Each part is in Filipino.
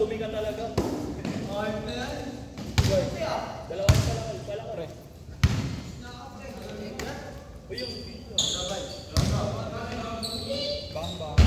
dumi ka talaga. Ayun na yan. Dalawa pala ko rin. Uy, yung video. Bang bang.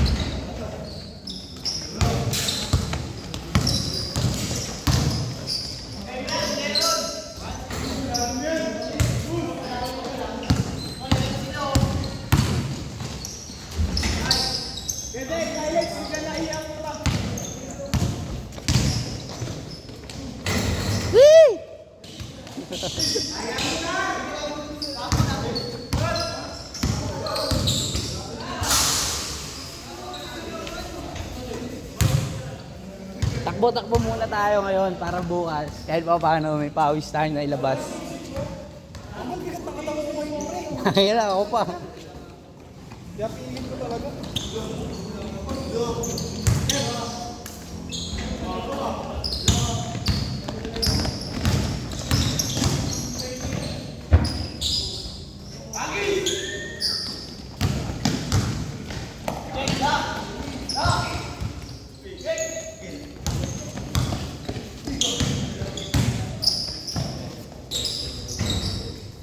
Takbo-takbo muna tayo ngayon para bukas. Kahit pa paano may pawis tayo na ilabas. Ang bigat ng katawan ko ngayon, pre. Ayun ako pa. Kaya pilit ko talaga.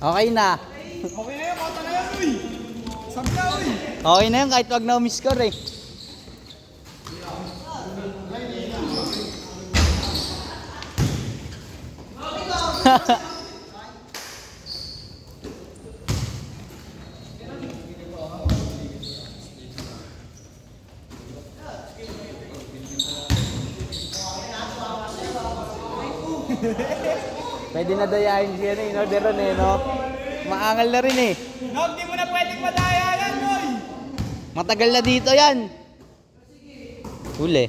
Okay na. Okay na yun, kota na yan, uy. Sabi na, uy. Okay na yun kahit wag na umiscore eh. Pwede na dayahin siya na in-order ron eh, no? Maangal na rin eh. Nog, di mo na pwedeng madaya yan, boy. Matagal na dito yan. Huli.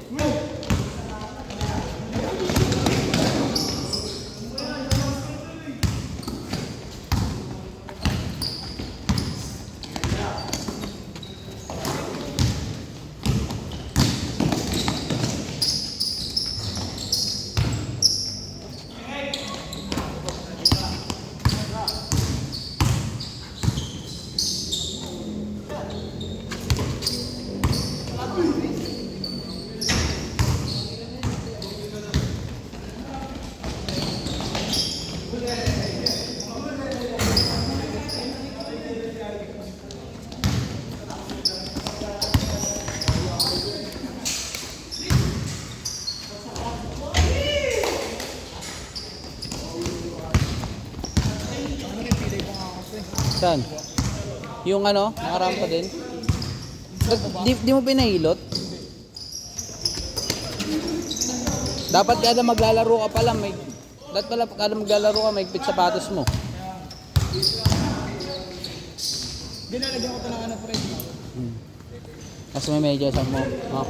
Saan? Yung ano, nakarampa din? Di mo pinahilot? Dapat kada maglalaro ka pala, dapat pala kada maglalaro ka, may higpit sapatos mo. Ginalagyan ko ito ng ano, pre. Mas may medyas mo. Oh.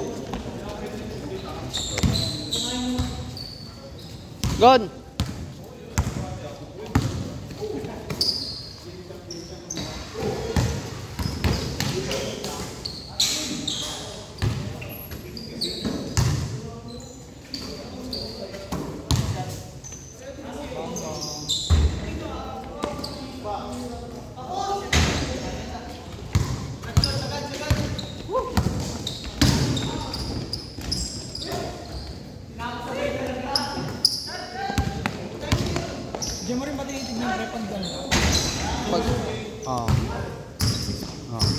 Gon! Diyan mo rin pati itignan, pre, pag ganda. Pag... Oh. Oh.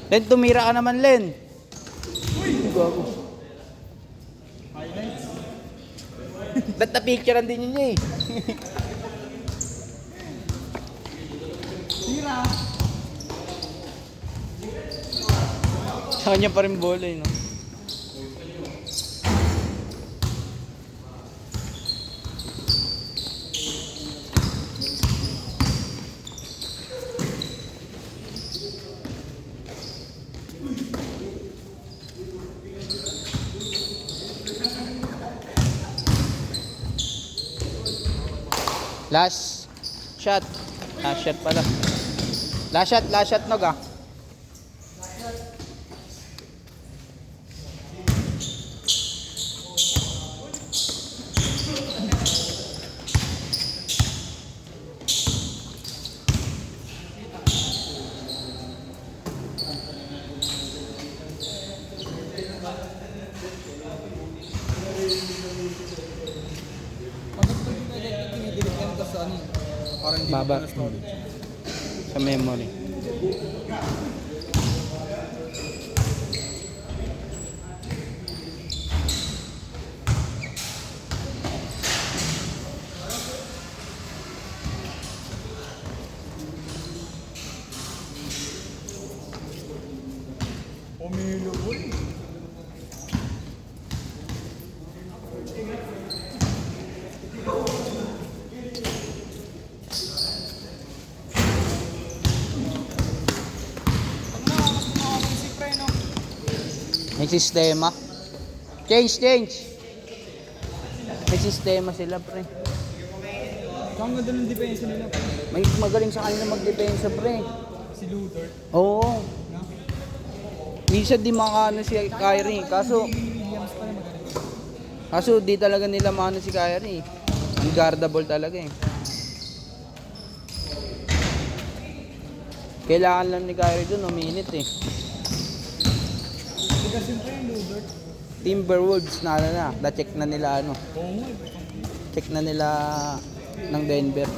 Len, tumira ka naman, Len. Uy! Gago. Highlights. Ba't na-picturean din yun niya eh? Tira. Sa kanya pa rin bola eh, no? Last shot. Last shot pala. Last shot nog ah. Parang hindi Baba. na storage. Sa memory. Umilo po. May sistema. Change. May sistema sila, pre. Ang ganda ng depensa nila po. May magaling sa kanila magdepensa, pre. Si Luther. Oo. No? Minsan di makano si Kyrie. Kaso Williams pa na magaling. di talaga nila maano si Kyrie. Unguardable talaga eh. Kailangan lang ni Kyrie dun uminit eh. Hindi kasi pa yung Luther. Timberwolves na-check na nila ano. Oo nga. Check na nila ng Denver.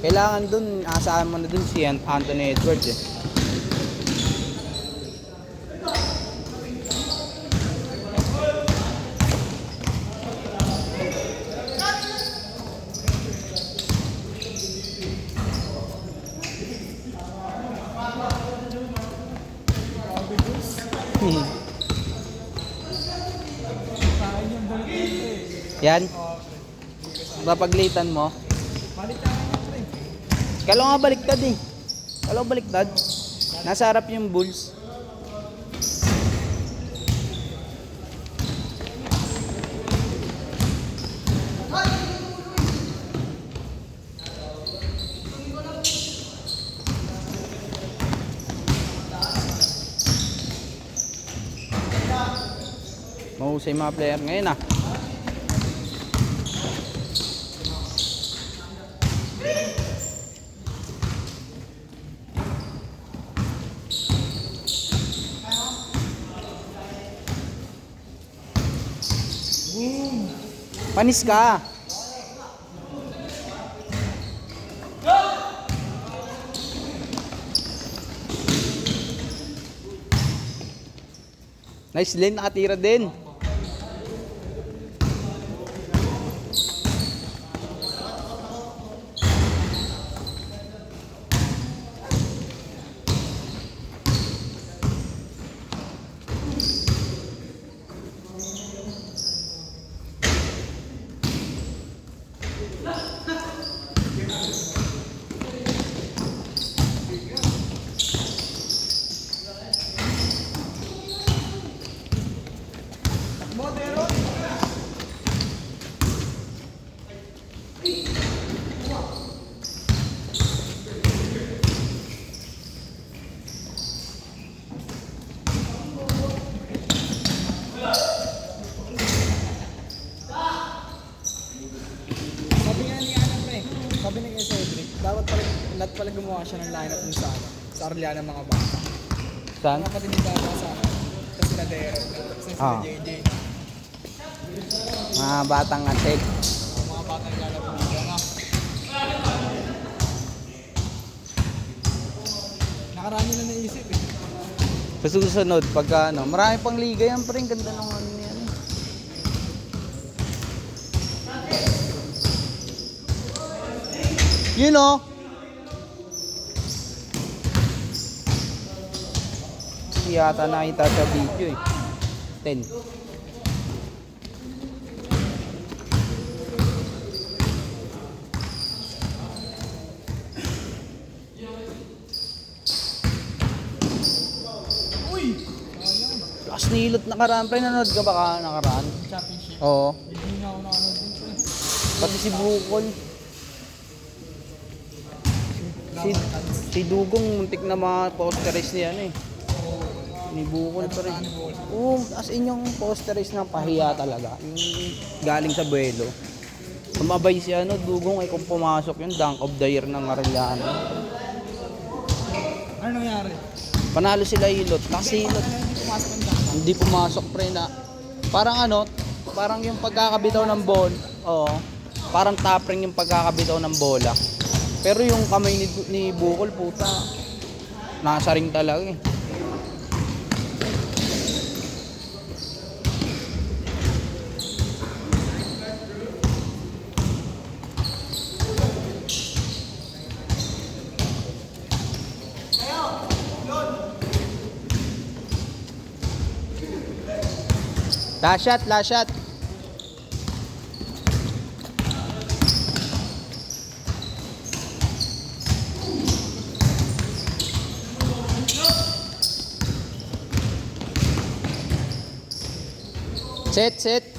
Kailangan dun, asahan mo na dun si Anthony Edwards eh. Kain yung balik nito eh. Yan. Papaglitan mo. Balik tayo nga pre. Kala nga baliktad eh. Kala ko baliktad. Nasa harap yung Bulls. Mahusay mga player ngayon ah. Panis ka. Nice lane, nakatira din. Modero. Sabi nga ni ano pre, sabi ni Cedric, dapat pala gumawa siya ng lineup dun sa ano, sa Arliana mga bata. Saan? Mga patinidaba sa ano, kasi na Derek, kasi sila Ah. JJ. Mga batang atik. Mga batang lalaro dito na. Nakarami na naisip eh. Sa susunod, pagka ano, marami pang liga yan pa rin. Ganda ng ano yan. Yun o. Hindi yata nakita sa video eh. 10. Lakas nilot nakaraan. Pre, nanood ka ba nakaraan? Championship. Oo. Hindi nga ako nakanood din pre. Pati si Bukol. Si Dugong muntik na ma-posteris ni ano eh. Ni Bukol pa rin. Oo, as in yung posteris na pahiya talaga. Yung galing sa buwelo. Sumabay si ano, Dugong ay kung pumasok yun, dunk of the year ng Arellano. Ano nangyari? Panalo sila Ilot. Kasi Ilot, Hindi pumasok ang dunk. hindi pumasok pre na. Parang ano, parang yung pagkakabitaw ng ball. Oo. Parang tapring yung pagkakabitaw ng bola. Pero yung kamay ni Bukol, puta, nasa ring talaga eh. Last shot, last shot. Set, set.